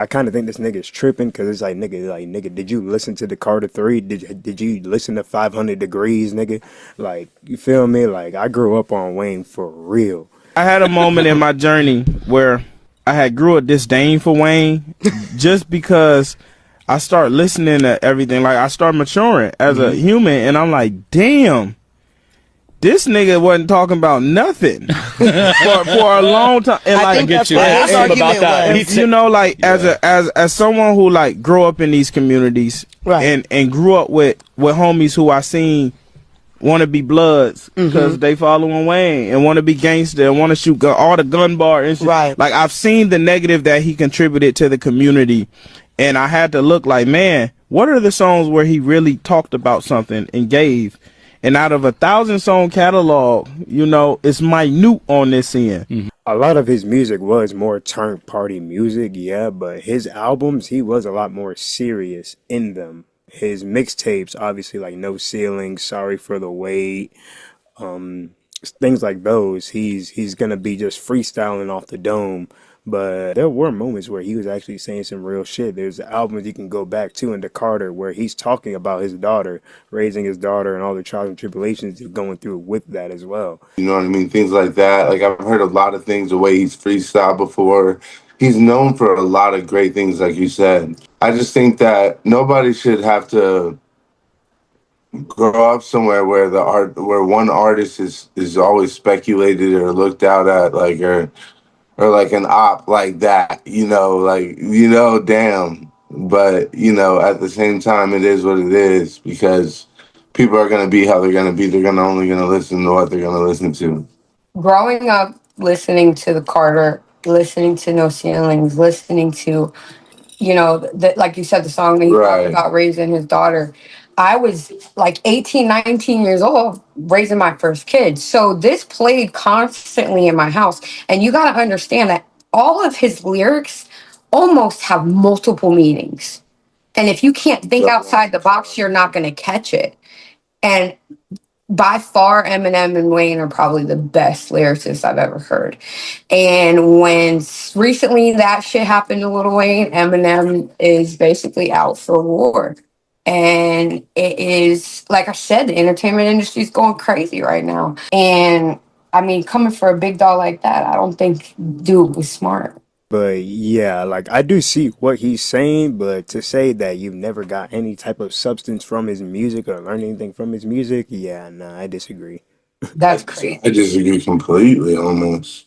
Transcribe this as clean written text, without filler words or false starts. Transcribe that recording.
I kind of think this nigga's tripping because it's like nigga, did you listen to the Carter Three? Did you listen to 500 Degrees, nigga? Like, you feel me? Like, I grew up on Wayne for real. I had a moment in my journey where I had grew a disdain for Wayne just because I start listening to everything. Like I start maturing as a human, and I'm like, damn, this nigga wasn't talking about nothing for a long time. And I like, think that's you. what Ask his him about argument that. was. you know, like as someone who like grew up in these communities, Right. and grew up with homies who I seen want to be bloods because they following Wayne and want to be gangster and want to shoot all the gun bar and shit. Right. Like I've seen the negative that he contributed to the community, and I had to look like, man, what are the songs where he really talked about something and gave? And out of 1,000-song catalog, you know, it's minute on this end. A lot of his music was more turn party music, yeah, but his albums, he was a lot more serious in them. His mixtapes, obviously, like No Ceiling, Sorry for the Wait, things like those, he's gonna be just freestyling off the dome. But there were moments where he was actually saying some real shit. There's albums you can go back to in the Carter where he's talking about his daughter, raising his daughter, and all the trials and tribulations he's going through with that as well. You know what I mean? Things like that. Like I've heard a lot of things the way he's freestyled before. He's known for a lot of great things, like you said. I just think that nobody should have to grow up somewhere where where one artist is always speculated or looked out at, like or like an op like that. Damn. But at the same time, it is what it is because people are gonna be how they're gonna be. They're gonna only gonna listen to what they're gonna listen to. Growing up listening to the Carter, listening to No Ceilings, listening to, like you said, the song that he talked Right. about raising his daughter. I was like 18, 19 years old raising my first kid. So this played constantly in my house. And you got to understand that all of his lyrics almost have multiple meanings. And if you can't think outside the box, you're not going to catch it. And by far, Eminem and Wayne are probably the best lyricists I've ever heard. And when recently that shit happened to Lil Wayne, Eminem is basically out for war. And it is, like I said, the entertainment industry is going crazy right now. And I mean, coming for a big dog like that, I don't think dude was smart. But yeah, like I do see what he's saying, but to say that you've never got any type of substance from his music or learned anything from his music, yeah, nah, I disagree. That's crazy. I disagree completely almost.